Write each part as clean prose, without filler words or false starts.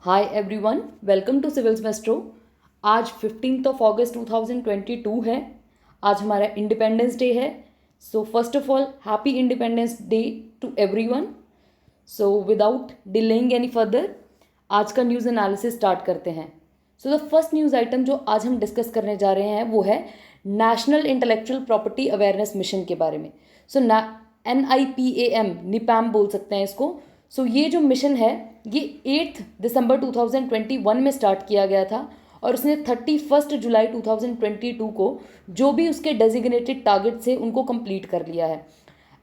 Hi everyone, welcome to civils maestro. आज 15 अगस्त 2022 है। आज हमारा इंडिपेंडेंस डे है। So first of all happy independence day to everyone. So without delaying any further आज का news analysis start करते हैं। So the first news item जो आज हम डिस्कस करने जा रहे हैं वो है national intellectual property awareness mission के बारे में। सो NIPAM निपैम बोल सकते हैं इसको। सो ये जो मिशन है ये 8 दिसंबर 2021 में स्टार्ट किया गया था और उसने 31 जुलाई 2022 को जो भी उसके डेजिग्नेटेड टारगेट थे उनको कंप्लीट कर लिया है।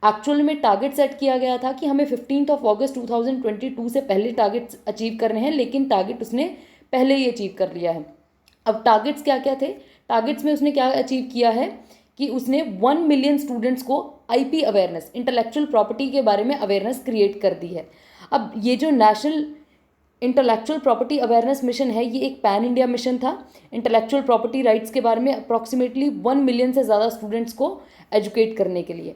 एक्चुअल में टारगेट सेट किया गया था कि हमें 15 अगस्त 2022 से पहले टारगेट्स अचीव करने हैं, लेकिन टारगेट उसने पहले ही अचीव कर लिया है। अब टारगेट्स क्या क्या थे? टारगेट्स में उसने क्या अचीव किया है कि उसने 1 मिलियन स्टूडेंट्स को IP अवेयरनेस, इंटेलेक्चुअल प्रॉपर्टी के बारे में अवेयरनेस क्रिएट कर दी है। अब ये जो national intellectual property awareness mission है ये एक पैन इंडिया मिशन था। इंटेलेक्चुअल प्रॉपर्टी राइट्स के बारे में अप्रॉक्सीमेटली 1 मिलियन से ज़्यादा स्टूडेंट्स को एजुकेट करने के लिए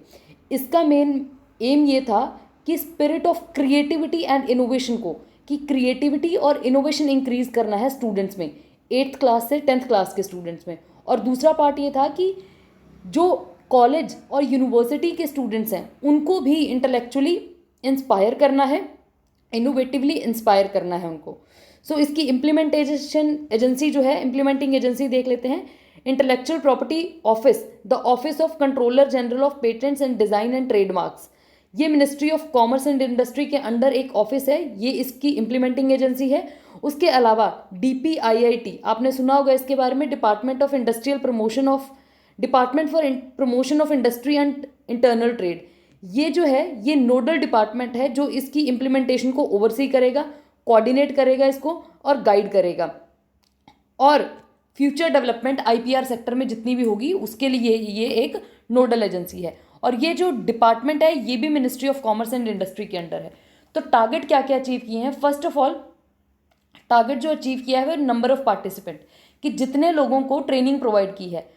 इसका मेन एम ये था कि spirit of creativity and innovation को, कि क्रिएटिविटी और इनोवेशन इंक्रीज करना है स्टूडेंट्स में, 8th क्लास से 10th क्लास के स्टूडेंट्स में। और दूसरा पार्ट ये था कि जो कॉलेज और यूनिवर्सिटी के स्टूडेंट्स हैं उनको भी इंटेलेक्चुअली इंस्पायर करना है, इनोवेटिवली इंस्पायर करना है उनको। सो इसकी इम्प्लीमेंटेशन एजेंसी जो है, इम्प्लीमेंटिंग एजेंसी देख लेते हैं। Intellectual property office, the office of controller general of patents and design and trademarks, ये ministry of commerce and industry के अंडर एक ऑफिस है, ये इसकी इम्प्लीमेंटिंग एजेंसी है। उसके अलावा DPIIT आपने सुना होगा इसके बारे में, department for promotion of industry and internal trade, ये जो है ये नोडल डिपार्टमेंट है जो इसकी इम्प्लीमेंटेशन को ओवरसी करेगा, कोऑर्डिनेट करेगा इसको और गाइड करेगा। और फ्यूचर डेवलपमेंट IPR सेक्टर में जितनी भी होगी उसके लिए ये एक नोडल एजेंसी है। और ये जो डिपार्टमेंट है ये भी ministry of commerce and industry के अंडर है। तो टारगेट क्या क्या अचीव किए हैं? फर्स्ट ऑफ ऑल टारगेट जो अचीव किया है वो नंबर ऑफ पार्टिसिपेंट, कि जितने लोगों को ट्रेनिंग प्रोवाइड की है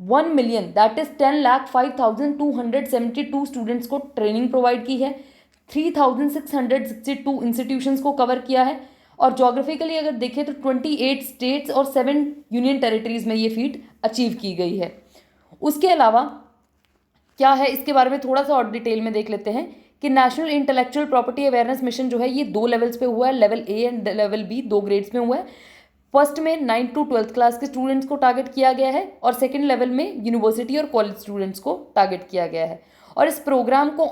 1 मिलियन, दैट इज 10,05,272 स्टूडेंट्स को ट्रेनिंग प्रोवाइड की है। 3,662 इंस्टीट्यूशंस को कवर किया है। और जोग्राफिकली अगर देखें तो 28 स्टेट्स और 7 यूनियन टेरिटरीज में ये फीट अचीव की गई है। उसके अलावा क्या है इसके बारे में थोड़ा सा और डिटेल में देख लेते हैं कि national intellectual property awareness mission जो है ये 2 लेवल्स पे हुआ है, level A and level B, 2 grades में हुआ है। फर्स्ट में 9th to 12th क्लास के स्टूडेंट्स को टारगेट किया गया है और सेकंड लेवल में यूनिवर्सिटी और कॉलेज स्टूडेंट्स को टारगेट किया गया है। और इस प्रोग्राम को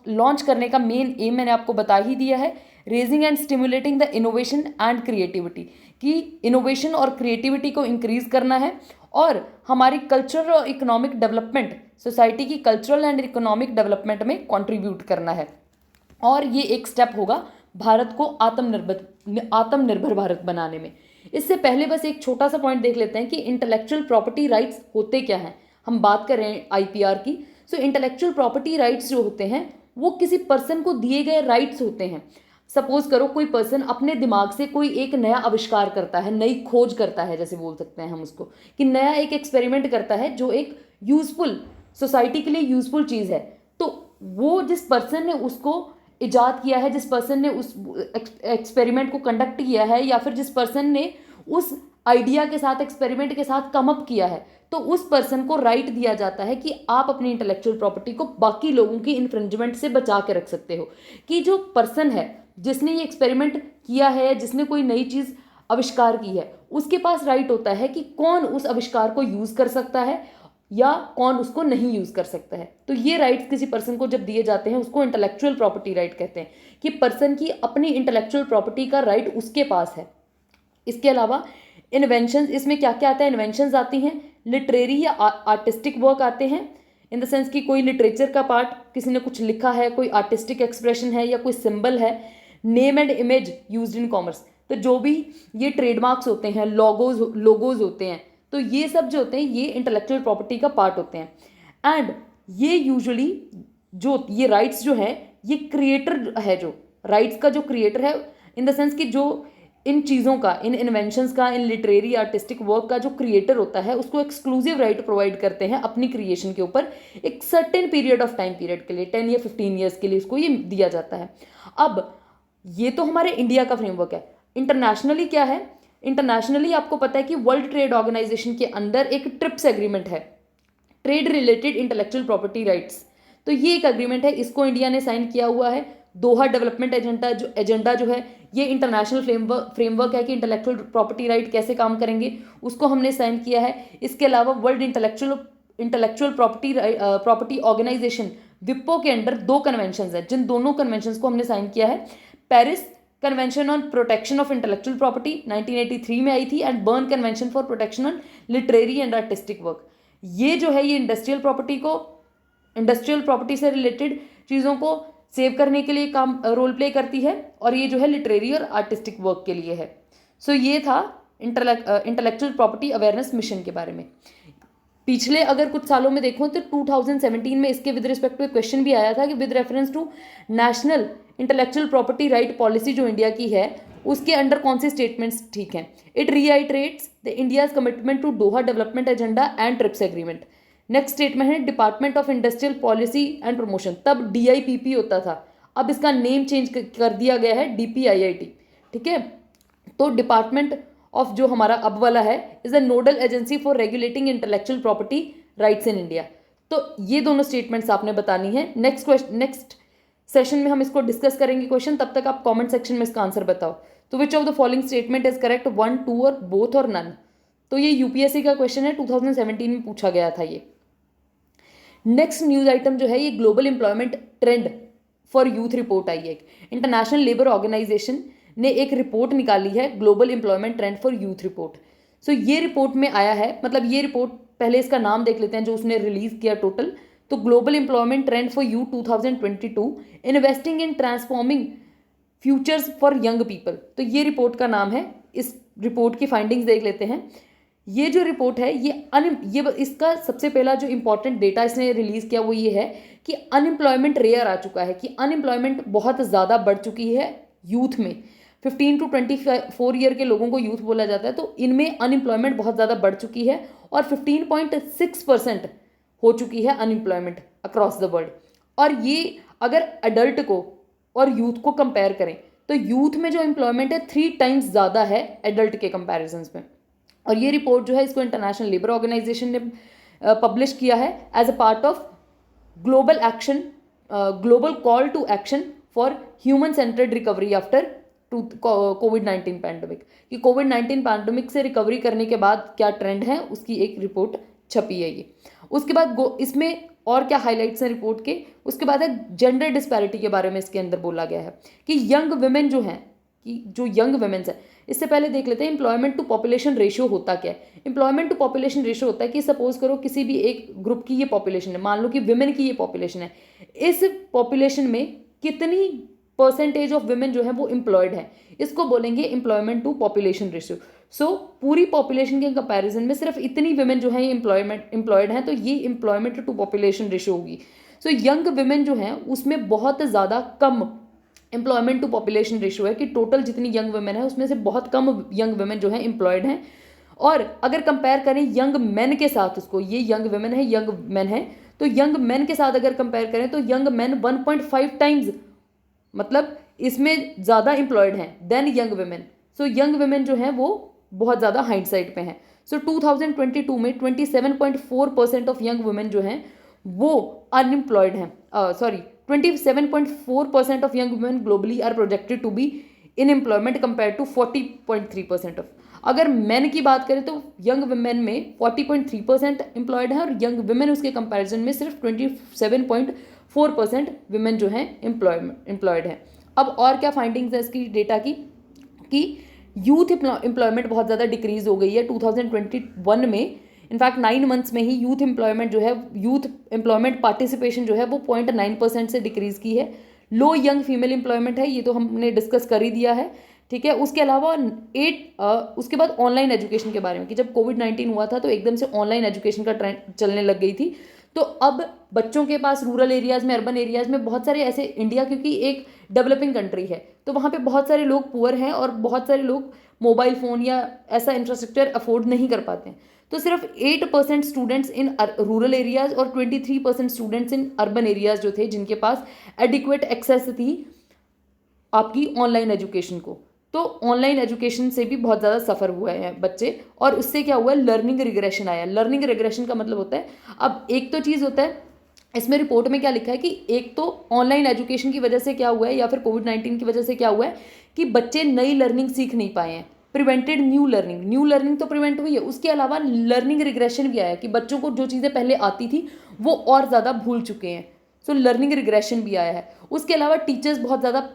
लॉन्च करने का मेन एम मैंने आपको बता ही दिया है, raising and stimulating the innovation and creativity, कि इनोवेशन और क्रिएटिविटी को इंक्रीज करना है और हमारी कल्चरल और इकोनॉमिक डेवलपमेंट, सोसाइटी की कल्चरल एंड इकोनॉमिक डेवलपमेंट में कंट्रीब्यूट करना है। और ये एक स्टेप होगा भारत को आत्मनिर्भर भारत बनाने में। इससे पहले बस एक छोटा सा पॉइंट देख लेते हैं कि इंटेलेक्चुअल प्रॉपर्टी राइट्स होते क्या हैं। हम बात कर रहे हैं IPR की। सो इंटेलेक्चुअल प्रॉपर्टी राइट्स जो होते हैं वो किसी पर्सन को दिए गए राइट्स होते हैं। सपोज करो कोई पर्सन अपने दिमाग से कोई एक नया आविष्कार करता है, नई खोज करता है, जैसे बोल सकते हैं हम उसको, कि नया एक एक्सपेरिमेंट करता है जो एक यूजफुल, सोसाइटी के लिए यूजफुल चीज़ है। तो वो जिस पर्सन ने उसको इजाद किया है, जिस पर्सन ने उस एक्सपेरिमेंट को कंडक्ट किया है, या फिर जिस पर्सन ने उस आइडिया के साथ, एक्सपेरिमेंट के साथ कम अप किया है, तो उस पर्सन को राइट दिया जाता है कि आप अपनी इंटेलेक्चुअल प्रॉपर्टी को बाकी लोगों की इन्फ्रिंजमेंट से बचा के रख सकते हो। कि जो पर्सन है जिसने ये एक्सपेरिमेंट किया है, जिसने कोई नई चीज़ आविष्कार की है, उसके पास राइट होता है कि कौन उस आविष्कार को यूज़ कर सकता है या कौन उसको नहीं यूज़ कर सकता है। तो ये राइट्स किसी पर्सन को जब दिए जाते हैं उसको इंटेलेक्चुअल प्रॉपर्टी राइट कहते हैं, कि पर्सन की अपनी इंटेलेक्चुअल प्रॉपर्टी का राइट उसके पास है। इसके अलावा इन्वेंशंस, इसमें क्या क्या आता है? इन्वेंशंस आती हैं, लिटरेरी या आर्टिस्टिक वर्क आते हैं, इन द सेंस कि कोई लिटरेचर का पार्ट, किसी ने कुछ लिखा है, कोई आर्टिस्टिक एक्सप्रेशन है या कोई सिंबल है, name and image used in commerce, तो जो भी ये ट्रेडमार्क्स होते हैं, लोगोज होते हैं, तो ये सब जो होते हैं ये इंटेलेक्चुअल प्रॉपर्टी का पार्ट होते हैं। एंड ये यूजुअली जो ये राइट्स जो है ये क्रिएटर है, जो राइट्स का जो क्रिएटर है, इन द सेंस कि जो इन चीज़ों का, इन इन्वेंशंस का, इन लिटरेरी आर्टिस्टिक वर्क का जो क्रिएटर होता है उसको एक्सक्लूसिव राइट प्रोवाइड करते हैं अपनी क्रिएशन के ऊपर एक certain period of time period के लिए, 10 या 15 ईयर्स के लिए उसको ये दिया जाता है। अब ये तो हमारे इंडिया का फ्रेमवर्क है। इंटरनेशनली क्या है, इंटरनेशनली आपको पता है कि वर्ल्ड ट्रेड ऑर्गेनाइजेशन के अंदर एक ट्रिप्स एग्रीमेंट है, trade related intellectual property rights. तो ये एक एग्रीमेंट है, इसको इंडिया ने साइन किया हुआ है। दोहा डेवलपमेंट एजेंडा जो है ये इंटरनेशनल फ्रेमवर्क है कि इंटेलेक्चुअल प्रॉपर्टी राइट कैसे काम करेंगे, उसको हमने साइन किया है। इसके अलावा वर्ल्ड इंटेलेक्चुअल प्रॉपर्टी ऑर्गेनाइजेशन विप्पो के अंडर 2 कन्वेंशन है, जिन दोनों कन्वेंशन को हमने साइन किया है। Paris convention on protection of intellectual property 1983 में आई थी, and burn convention for protection on literary and artistic work. ये जो है ये इंडस्ट्रियल प्रॉपर्टी से रिलेटेड चीज़ों को सेव करने के लिए काम रोल प्ले करती है, और ये जो है लिटरेरी और आर्टिस्टिक वर्क के लिए है। सो ये था इंटेलेक्चुअल प्रॉपर्टी अवेयरनेस मिशन के बारे में। पिछले अगर कुछ सालों में देखो तो 2017 में इसके विद रिस्पेक्ट टू क्वेश्चन भी आया था कि with reference to national intellectual property right policy जो इंडिया की है उसके अंडर कौन से स्टेटमेंट्स ठीक हैं। It reiterates the India's commitment to Doha development agenda and TRIPS agreement. Next statement है department of industrial policy and promotion, तब DIPP होता था, अब इसका नेम चेंज कर दिया गया है DPIIT, ठीक है। तो डिपार्टमेंट ऑफ जो हमारा अब वाला है is a nodal agency for regulating intellectual property rights in India. तो ये दोनों स्टेटमेंट्स आपने बतानी है। नेक्स्ट सेशन में हम इसको डिस्कस करेंगे क्वेश्चन, तब तक आप कमेंट सेक्शन में इसका आंसर बताओ। तो which of the following statement is correct, 1, 2 और बोथ और नन। तो ये UPSC का क्वेश्चन है, 2017 में पूछा गया था ये। नेक्स्ट न्यूज आइटम जो है ये global employment trend for youth report आई है। इंटरनेशनल लेबर ऑर्गेनाइजेशन ने एक रिपोर्ट निकाली है, global employment trend for youth report. So ये रिपोर्ट में आया है, मतलब ये रिपोर्ट पहले इसका नाम देख लेते हैं जो उसने रिलीज किया टोटल। तो global employment trend for youth 2022 investing in transforming futures for young people. तो ये रिपोर्ट का नाम है। इस रिपोर्ट की फाइंडिंग्स देख लेते हैं। ये जो रिपोर्ट है ये इसका सबसे पहला जो इंपॉर्टेंट डेटा इसने रिलीज किया वो ये है कि अनएम्प्लॉयमेंट रेयर आ चुका है, कि अनएम्प्लॉयमेंट बहुत ज़्यादा बढ़ चुकी है यूथ में। 15 to 24 ईयर के लोगों को यूथ बोला जाता है, तो इनमें अनएम्प्लॉयमेंट बहुत ज़्यादा बढ़ चुकी है और 15.6% हो चुकी है अनएम्प्लॉयमेंट अक्रॉस द वर्ल्ड। और ये अगर अडल्ट को और यूथ को कंपेयर करें तो यूथ में जो एम्प्लॉयमेंट है 3 टाइम्स ज़्यादा है एडल्ट के कंपैरिजन में। और ये रिपोर्ट जो है इसको इंटरनेशनल लेबर ऑर्गेनाइजेशन ने पब्लिश किया है as a part of global call to action for human centred recovery after कोविड-19 पैंडमिक, कि कोविड-19 पैंडमिक से रिकवरी करने के बाद क्या ट्रेंड है उसकी एक रिपोर्ट छपी है ये। उसके बाद इसमें और क्या हाईलाइट्स हैं रिपोर्ट के, उसके बाद है जेंडर डिस्पैरिटी के बारे में इसके अंदर बोला गया है कि यंग वुमेन जो हैं, कि जो यंग वुमेन्स है, इससे पहले देख लेते हैं एम्प्लॉयमेंट टू पॉपुलेशन रेशियो होता क्या है। एम्प्लॉयमेंट टू पॉपुलेशन रेशियो होता है कि सपोज करो किसी भी एक ग्रुप की ये पॉपुलेशन है, मान लो कि वुमेन की ये पॉपुलेशन है, इस पॉपुलेशन में कितनी परसेंटेज ऑफ वुमेन जो है वो एम्प्लॉयड है, इसको बोलेंगे एम्प्लॉयमेंट टू पॉपुलेशन रेशियो। सो पूरी पॉपुलेशन के कंपैरिजन में सिर्फ इतनी वुमेन जो है ये एम्प्लॉयड हैं, तो ये एम्प्लॉयमेंट टू पॉपुलेशन रेशियो होगी। सो यंग वुमेन जो हैं उसमें बहुत ज़्यादा कम एम्प्लॉयमेंट टू पॉपुलेशन रेशियो है, कि टोटल जितनी यंग वुमेन है उसमें से बहुत कम यंग वुमेन जो है एम्प्लॉयड हैं। और अगर कंपेयर करें यंग मैन के साथ, उसको ये यंग वुमेन है, यंग मैन है, तो यंग मैन के साथ अगर कंपेयर करें तो यंग मैन 1.5 टाइम्स मतलब इसमें ज़्यादा एम्प्लॉयड हैं than young women. So young women जो हैं वो बहुत ज़्यादा हाइट साइड पे हैं। सो 2022 में 27.4% ऑफ यंग वुमेन जो हैं वो अनएम्प्लॉयड हैं, 27.4% of young women globally are projected to be in employment compare to 40.3% of. अगर मैन की बात करें तो यंग वुमेन में 40.3% एम्प्लॉयड है और यंग वुमेन उसके कंपैरिजन में सिर्फ 27.4% वुमेन जो हैं एम्प्लॉयड है। अब और क्या फाइंडिंग्स है इसकी डेटा की, कि यूथ एम्प्लॉयमेंट बहुत ज़्यादा डिक्रीज हो गई है 2021 में। इनफैक्ट 9 मंथ्स में ही यूथ एम्प्लॉयमेंट जो है, यूथ एम्प्लॉयमेंट पार्टिसिपेशन जो है वो 0.9% से डिक्रीज़ की है। लो यंग फीमेल एम्प्लॉयमेंट है, ये तो हमने डिस्कस कर ही दिया है, ठीक है। उसके अलावा उसके बाद ऑनलाइन एजुकेशन के बारे में, कि जब कोविड-19 हुआ था तो एकदम से ऑनलाइन एजुकेशन का ट्रेंड चलने लग गई थी, तो अब बच्चों के पास रूरल एरियाज़ में, अर्बन एरियाज़ में बहुत सारे ऐसे, इंडिया क्योंकि एक डेवलपिंग कंट्री है तो वहाँ पे बहुत सारे लोग पुअर हैं और बहुत सारे लोग मोबाइल फ़ोन या ऐसा इंफ्रास्ट्रक्चर अफोर्ड नहीं कर पाते हैं। तो सिर्फ 8% स्टूडेंट्स इन रूरल एरियाज़ और 23% स्टूडेंट्स इन अर्बन एरियाज़ जो थे जिनके पास एडिक्वेट एक्सेस थी आपकी ऑनलाइन एजुकेशन को। तो ऑनलाइन एजुकेशन से भी बहुत ज़्यादा सफ़र हुए हैं बच्चे, और उससे क्या हुआ है, लर्निंग रिग्रेशन आया। लर्निंग रिग्रेशन का मतलब होता है, अब एक तो चीज़ होता है, इसमें रिपोर्ट में क्या लिखा है कि एक तो ऑनलाइन एजुकेशन की वजह से क्या हुआ है, या फिर कोविड-19 की वजह से क्या हुआ है कि बच्चे नई लर्निंग सीख नहीं पाए हैं, प्रिवेंटेड न्यू लर्निंग तो प्रिवेंट हुई है, उसके अलावा लर्निंग रिग्रेशन भी आया कि बच्चों को जो चीज़ें पहले आती थी वो और ज़्यादा भूल चुके हैं, सो लर्निंग रिग्रेशन भी आया है। उसके अलावा टीचर्स बहुत ज़्यादा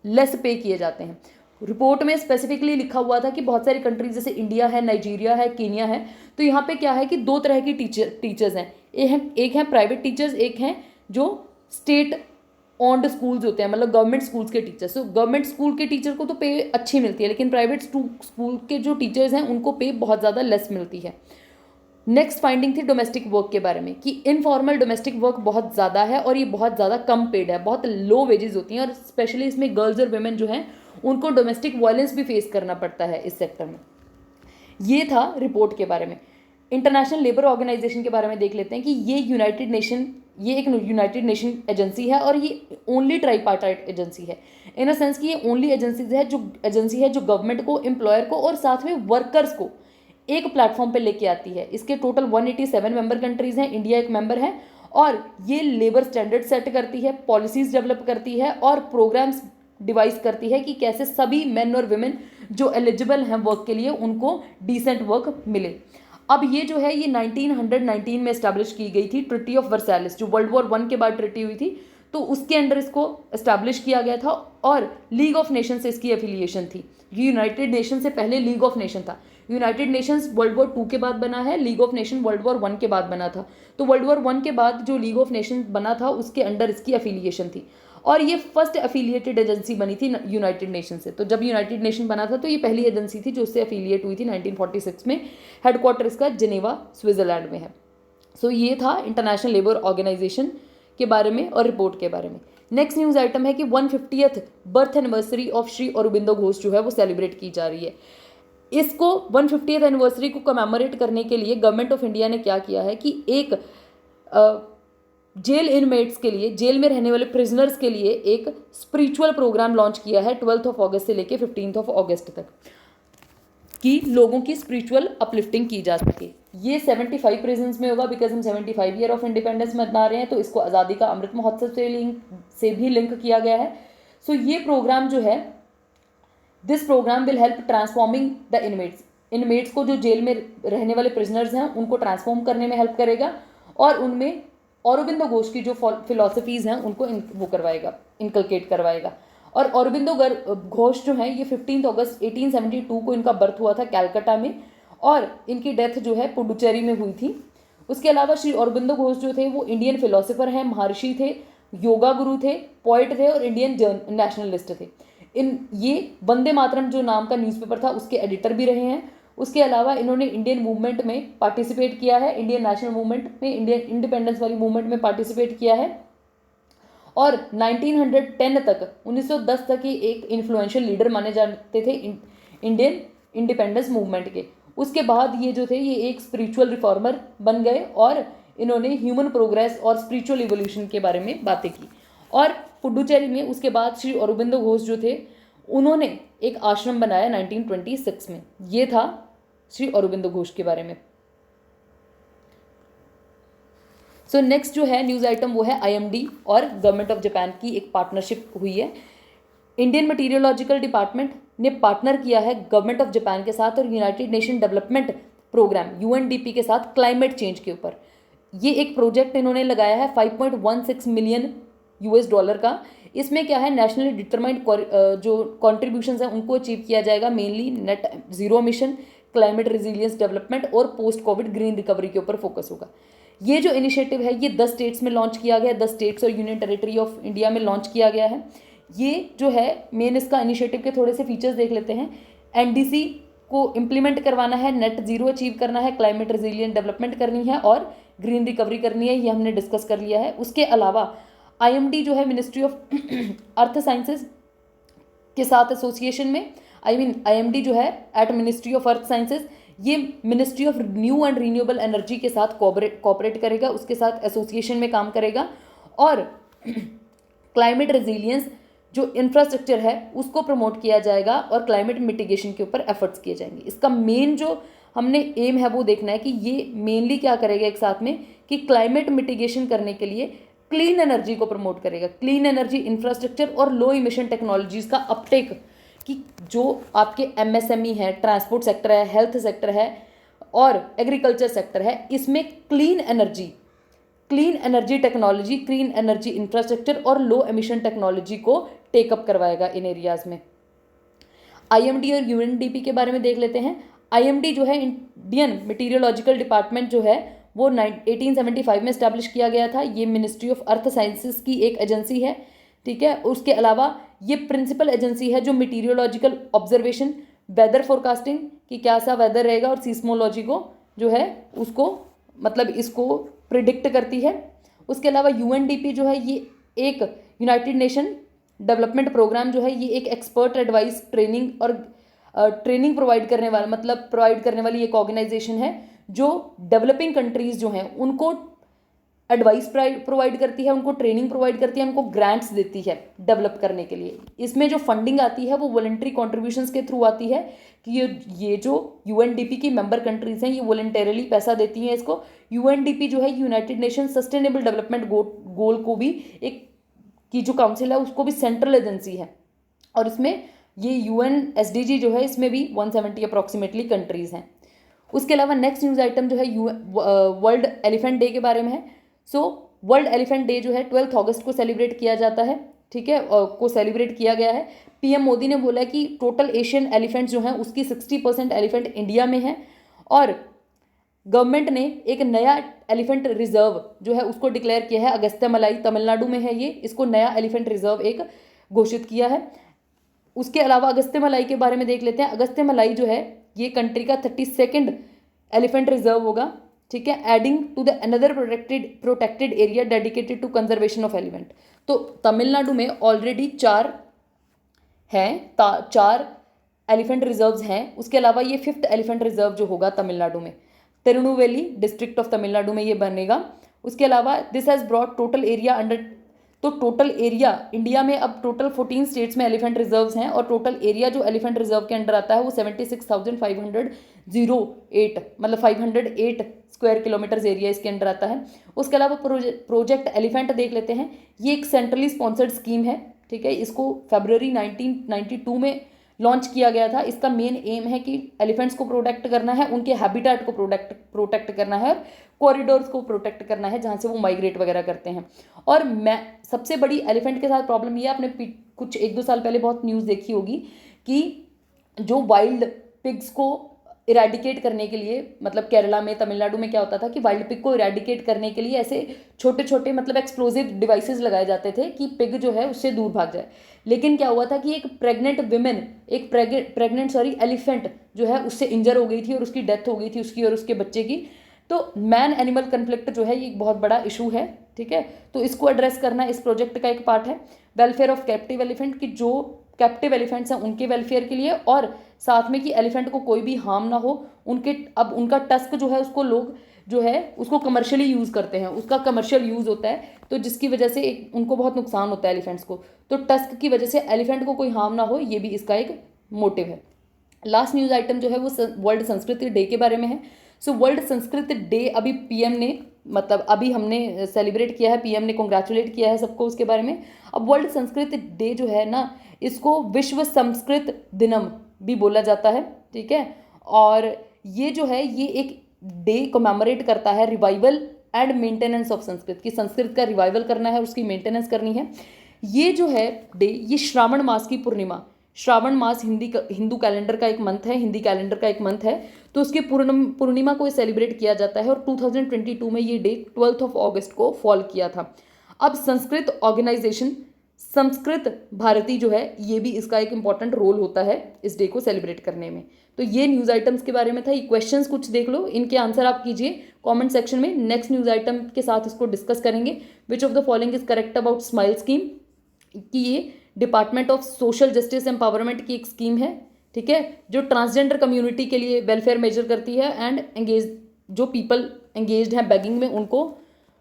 लेस पे किए जाते हैं। रिपोर्ट में स्पेसिफिकली लिखा हुआ था कि बहुत सारी कंट्रीज जैसे इंडिया है, नाइजीरिया है, केनिया है, तो यहाँ पे क्या है कि दो तरह की टीचर्स हैं, एक हैं प्राइवेट टीचर्स, एक हैं जो स्टेट ऑन्ड स्कूल्स होते हैं, मतलब गवर्नमेंट स्कूल्स के टीचर्स। तो गवर्नमेंट स्कूल के टीचर को तो पे अच्छी मिलती है, लेकिन प्राइवेट स्कूल के जो टीचर्स हैं उनको पे बहुत ज़्यादा लेस मिलती है। नेक्स्ट फाइंडिंग थी डोमेस्टिक वर्क के बारे में कि इनफॉर्मल डोमेस्टिक वर्क बहुत ज़्यादा है और ये बहुत ज़्यादा कम पेड है, बहुत लो वेजेस होती हैं, और स्पेशली इसमें गर्ल्स और वेमेन जो हैं उनको डोमेस्टिक वायलेंस भी फेस करना पड़ता है इस सेक्टर में। ये था रिपोर्ट के बारे में। इंटरनेशनल लेबर ऑर्गेनाइजेशन के बारे में देख लेते हैं कि ये एक यूनाइटेड नेशन एजेंसी है, और ये ओनली ट्राईपार्टाइट एजेंसी है, इन अ सेंस कि ये ओनली एजेंसी है जो गवर्नमेंट को, एम्प्लॉयर को और साथ में वर्कर्स को एक प्लेटफॉर्म पे लेके आती है। इसके टोटल 187 मेंबर कंट्रीज हैं, इंडिया एक मेंबर है, और ये लेबर स्टैंडर्ड सेट करती है, पॉलिसीज डेवलप करती है और प्रोग्राम्स डिवाइस करती है कि कैसे सभी मेन और वुमेन जो एलिजिबल हैं वर्क के लिए उनको डिसेंट वर्क मिले। अब ये जो है ये 1919 में इस्टेब्लिश की गई थी, ट्रिटी ऑफ वर्सैलिस, जो वर्ल्ड वॉर 1 के बाद ट्रिटी हुई थी, तो उसके अंडर इसको इस्टेब्लिश किया गया था, और लीग ऑफ नेशन से इसकी एफिलिएशन थी। ये यूनाइटेड नेशन से पहले लीग ऑफ नेशन था। यूनाइटेड नेशंस वर्ल्ड वॉर 2 के बाद बना है, league of nation world war 1 के बाद बना था। तो वर्ल्ड वॉर 1 के बाद जो लीग ऑफ नेशन बना था उसके अंडर इसकी एफिलिएशन थी, और ये फर्स्ट एफिलिएटेड एजेंसी बनी थी यूनाइटेड नेशन से। तो जब यूनाइटेड नेशन बना था तो ये पहली एजेंसी थी जो उससे एफिलिएट हुई थी 1946 में। हेडक्वार्टर इसका जेनेवा स्विट्जरलैंड में है। सो ये था इंटरनेशनल लेबर ऑर्गेनाइजेशन के बारे में और रिपोर्ट के बारे में। नेक्स्ट न्यूज़ आइटम है कि 150th birth anniversary of Shri Aurobindo Ghosh जो है वो सेलिब्रेट की जा रही है। इसको 150th एनिवर्सरी को कमेमोरेट करने के लिए गवर्नमेंट ऑफ इंडिया ने क्या किया है कि एक जेल इनमेट्स के लिए, जेल में रहने वाले प्रिजनर्स के लिए एक स्पिरिचुअल प्रोग्राम लॉन्च किया है 12 अगस्त से लेकर 15 अगस्त तक, कि लोगों की स्पिरिचुअल अपलिफ्टिंग की जा सके। ये 75 प्रिजन्स में होगा, बिकॉज हम 75 ईयर ऑफ इंडिपेंडेंस मना रहे हैं, तो इसको आज़ादी का अमृत महोत्सव से भी लिंक किया गया है। सो ये प्रोग्राम जो है, this programme will help transforming the inmates को, जो जेल में रहने वाले प्रिजनर्स हैं उनको ट्रांसफॉर्म करने में हेल्प करेगा, और उनमें अरबिंदो घोष की जो फिलॉसफीज़ हैं उनको वो करवाएगा, इनकलकेट करवाएगा। और अरबिंदो घोष जो हैं ये 15 अगस्त 1872 को इनका बर्थ हुआ था कैलकाटा में, और इनकी डेथ जो है पुडुचेरी में हुई थी। उसके अलावा श्री अरबिंदो घोष जो थे वो इंडियन फिलोसोफर हैं, महर्षि थे, योगा गुरु थे, पोइट थे और इंडियन नेशनलिस्ट थे। ये वंदे मातरम जो नाम का न्यूज़पेपर था उसके एडिटर भी रहे हैं। उसके अलावा इन्होंने इंडियन मूवमेंट में पार्टिसिपेट किया है, इंडियन नेशनल मूवमेंट में, इंडियन इंडिपेंडेंस वाली मूवमेंट में पार्टिसिपेट किया है, और 1910 तक 1910 तक ही एक इन्फ्लुएंशियल लीडर माने जाते थे इंडियन इंडिपेंडेंस मूवमेंट के। उसके बाद ये जो थे ये एक स्पिरिचुअल रिफॉर्मर बन गए, और इन्होंने ह्यूमन प्रोग्रेस और स्पिरिचुअल इवोल्यूशन के बारे में बातें की। और पुडुचेरी में उसके बाद श्री अरबिंदो घोष जो थे उन्होंने एक आश्रम बनाया 1926 में। ये था श्री अरबिंदो घोष के बारे में। सो नेक्स्ट जो है न्यूज़ आइटम वो है IMD और गवर्नमेंट ऑफ जापान की एक पार्टनरशिप हुई है। इंडियन मटीरियोलॉजिकल डिपार्टमेंट ने पार्टनर किया है गवर्नमेंट ऑफ जापान के साथ और United Nation Development Programme UNDP के साथ क्लाइमेट चेंज के ऊपर। ये एक प्रोजेक्ट इन्होंने लगाया है $5.16 मिलियन का। इसमें क्या है, नेशनली डिटरमाइंड जो कॉन्ट्रीब्यूशंस हैं उनको अचीव किया जाएगा, mainly net zero emission, climate resilience development और पोस्ट कोविड ग्रीन रिकवरी के ऊपर फोकस होगा। ये जो इनिशिएटिव है ये 10 स्टेट्स में लॉन्च किया गया है, 10 स्टेट्स और यूनियन टेरिटरी ऑफ इंडिया में लॉन्च किया गया है। ये जो है मेन इसका इनिशिएटिव के थोड़े से फीचर्स देख लेते हैं। NDC को इम्प्लीमेंट करवाना है, नेट जीरो अचीव करना है, क्लाइमेट रेजिलियंट डेवलपमेंट करनी है और ग्रीन रिकवरी करनी है, ये हमने डिस्कस कर लिया है। उसके अलावा IMD जो है मिनिस्ट्री ऑफ अर्थ साइंसेज के साथ एसोसिएशन में, IMD जो है at ministry of earth sciences, ये ministry of new and renewable energy के साथ कोऑपरेट करेगा, उसके साथ एसोसिएशन में काम करेगा। और क्लाइमेट रेजिलियंस जो इंफ्रास्ट्रक्चर है उसको प्रमोट किया जाएगा और क्लाइमेट मिटिगेशन के ऊपर एफर्ट्स किए जाएंगे। इसका मेन जो हमने एम है वो देखना है कि ये मेनली क्या करेगा एक साथ में, कि क्लाइमेट मिटिगेशन करने के लिए क्लीन एनर्जी को प्रमोट करेगा, क्लीन एनर्जी इंफ्रास्ट्रक्चर और लो इमिशन टेक्नोलॉजीज का अपटेक, कि जो आपके एमएसएमई है, ट्रांसपोर्ट सेक्टर है, हेल्थ सेक्टर है और एग्रीकल्चर सेक्टर है, इसमें clean energy technology, clean energy infrastructure और लो एमिशन टेक्नोलॉजी को टेकअप करवाएगा इन एरियाज में। आईएमडी और यूएनडीपी के बारे में देख लेते हैं। आईएमडी जो है इंडियन मीटीरियोलॉजिकल डिपार्टमेंट जो है वो 1875 में इस्टेब्लिश किया गया था। ये मिनिस्ट्री ऑफ अर्थ साइंसेस की एक एजेंसी है, ठीक है। उसके अलावा ये प्रिंसिपल एजेंसी है जो मीटीरियोलॉजिकल ऑब्जर्वेशन, वेदर फोरकास्टिंग कि क्या सा वेदर रहेगा और सीस्मोलॉजी को जो है उसको मतलब इसको प्रिडिक्ट करती है। उसके अलावा यूएनडीपी जो है ये एक यूनाइटेड नेशन डेवलपमेंट प्रोग्राम जो है ये एक एक्सपर्ट एडवाइस ट्रेनिंग और ट्रेनिंग प्रोवाइड करने वाली एक ऑर्गेनाइजेशन है जो डेवलपिंग कंट्रीज जो हैं उनको एडवाइस प्रोवाइड करती है, उनको ट्रेनिंग प्रोवाइड करती है, उनको ग्रांट्स देती है डेवलप करने के लिए। इसमें जो फंडिंग आती है वो वॉलंटरी कॉन्ट्रीब्यूशंस के थ्रू आती है कि ये जो यूएनडीपी की मेंबर कंट्रीज हैं ये वॉलंटरली पैसा देती हैं इसको। यूएनडीपी जो है United nation sustainable development goal को भी एक की जो काउंसिल है उसको भी सेंट्रल एजेंसी है, और इसमें ये यूएनएसडीजी जो है इसमें भी 170 अप्रॉक्सीमेटली कंट्रीज हैं। उसके अलावा नेक्स्ट न्यूज़ आइटम जो है वर्ल्ड एलिफेंट डे के बारे में है। सो वर्ल्ड एलिफेंट डे जो है 12 अगस्त को सेलिब्रेट किया जाता है, ठीक है, को सेलिब्रेट किया गया है। पीएम मोदी ने बोला कि टोटल एशियन एलिफेंट जो हैं उसकी 60% एलिफेंट इंडिया में है, और गवर्नमेंट ने एक नया एलिफेंट रिजर्व जो है उसको डिक्लेयर किया है। अगस्त्यमलाई तमिलनाडु में है ये, इसको नया एलिफेंट रिजर्व एक घोषित किया है। उसके अलावा अगस्त्यमलाई के बारे में देख लेते हैं। अगस्त्यमलाई जो है ये कंट्री का 32nd एलिफेंट रिजर्व होगा, ठीक है, adding to the another protected area dedicated to conservation of elephant. तो तमिलनाडु में ऑलरेडी 4 एलिफेंट रिजर्व्स हैं। उसके अलावा ये 5th एलिफेंट रिजर्व जो होगा तमिलनाडु में, तिरुनेलवेली डिस्ट्रिक्ट ऑफ तमिलनाडु में ये बनेगा। उसके अलावा this has brought total area under, तो टोटल एरिया इंडिया में अब टोटल 14 स्टेट्स में एलिफेंट रिजर्व्स हैं, और टोटल एरिया जो एलिफेंट रिजर्व के अंडर आता है वो 76,508 मतलब 508 स्क्वायर किलोमीटर्स एरिया इसके अंडर आता है। उसके अलावा प्रोजेक्ट एलिफेंट देख लेते हैं। ये एक सेंट्रली स्पॉन्सर्ड स्कीम है, ठीक है, इसको फरवरी 1992 में लॉन्च किया गया था। इसका मेन एम है कि एलिफेंट्स को प्रोटेक्ट करना है, उनके हैबिटेट को प्रोटेक्ट करना है, और कॉरिडोर्स को प्रोटेक्ट करना है जहाँ से वो माइग्रेट वगैरह करते हैं। और मैं सबसे बड़ी एलिफेंट के साथ प्रॉब्लम ये, आपने कुछ 1-2 साल पहले बहुत न्यूज़ देखी होगी कि जो वाइल्ड पिग्स को इरेडिकेट करने के लिए, मतलब केरला में, तमिलनाडु में क्या होता था कि वाइल्ड पिग को इरेडिकेट करने के लिए ऐसे छोटे छोटे मतलब एक्सप्लोजिव डिवाइसेस लगाए जाते थे कि पिग जो है उससे दूर भाग जाए। लेकिन क्या हुआ था कि एक प्रेग्नेंट एलिफेंट जो है उससे इंजर हो गई थी और उसकी डेथ हो गई थी, उसकी और उसके बच्चे की। तो मैन एनिमल कन्फ्लिक्ट जो है ये एक बहुत बड़ा इशू है, ठीक है, तो इसको एड्रेस करना इस प्रोजेक्ट का एक पार्ट है। वेलफेयर ऑफ कैप्टिव एलिफेंट, की जो कैप्टिव एलिफेंट्स हैं उनके वेलफेयर के लिए, और साथ में कि एलिफेंट को कोई भी हार्म ना हो। अब उनका टस्क जो है उसको लोग जो है उसको कमर्शियली यूज़ करते हैं, उसका कमर्शियल यूज़ होता है, तो जिसकी वजह से उनको बहुत नुकसान होता है एलिफेंट्स को। तो टस्क की वजह से एलिफेंट को कोई हार्म ना हो, ये भी इसका एक मोटिव है। लास्ट न्यूज़ आइटम जो है वो वर्ल्ड संस्कृत डे के बारे में है। सो वर्ल्ड संस्कृत डे अभी पीएम ने, मतलब अभी हमने सेलिब्रेट किया है, पीएम ने कॉन्ग्रेचुलेट किया है सबको उसके बारे में। अब वर्ल्ड संस्कृत डे जो है ना, इसको विश्व संस्कृत दिनम भी बोला जाता है, ठीक है, और ये जो है ये एक डे कमेमोरेट करता है revival and maintenance of Sanskrit, की संस्कृत का रिवाइवल करना है, उसकी मेंटेनेंस करनी है। ये जो है डे, ये श्रावण मास की पूर्णिमा, श्रावण मास हिंदू कैलेंडर का एक मंथ है, हिंदी कैलेंडर का एक मंथ है, तो उसकी पूर्णिमा को सेलिब्रेट किया जाता है। और 2022 में ये डे 12 अगस्त को फॉल किया था। अब संस्कृत ऑर्गेनाइजेशन संस्कृत भारती जो है ये भी इसका एक इम्पॉर्टेंट रोल होता है इस डे को सेलिब्रेट करने में। तो ये न्यूज़ आइटम्स के बारे में था। ये क्वेश्चंस कुछ देख लो, इनके आंसर आप कीजिए कमेंट सेक्शन में। नेक्स्ट न्यूज़ आइटम के साथ इसको डिस्कस करेंगे। Which of the following is correct about smile scheme, कि ये department of social justice empowerment की एक स्कीम है, ठीक है, जो ट्रांसजेंडर कम्युनिटी के लिए वेलफेयर मेजर करती है एंड जो पीपल एंगेज्ड हैं बैगिंग में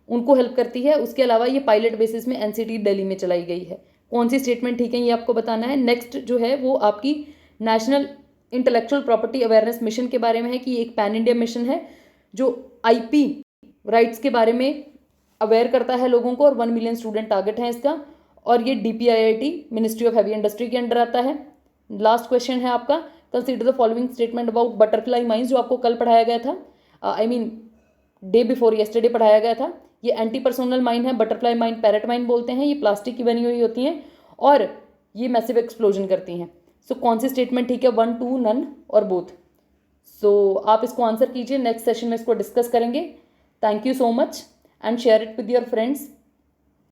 उनको हेल्प करती है। उसके अलावा ये पायलट बेसिस में एनसीटी दिल्ली में चलाई गई है। कौन सी स्टेटमेंट ठीक है ये आपको बताना है। नेक्स्ट जो है वो आपकी national intellectual property awareness mission के बारे में है कि एक पैन इंडिया मिशन है जो आईपी राइट्स के बारे में अवेयर करता है लोगों को, और 1 मिलियन स्टूडेंट टारगेट है इसका, और ये DPIIT ministry of heavy industry के अंडर आता है। लास्ट क्वेश्चन है आपका, consider the following statement about butterfly mines, जो आपको कल पढ़ाया गया था, I mean day before yesterday पढ़ाया गया था। ये एंटी पर्सोनल माइन है, बटरफ्लाई माइन पैरेट माइन बोलते हैं, ये प्लास्टिक की बनी हुई होती हैं और ये मैसिव एक्सप्लोजन करती हैं। सो कौन सी स्टेटमेंट ठीक है, 1, 2, नन और बोथ। सो आप इसको आंसर कीजिए, नेक्स्ट सेशन में इसको डिस्कस करेंगे। Thank you so much and share it with your friends.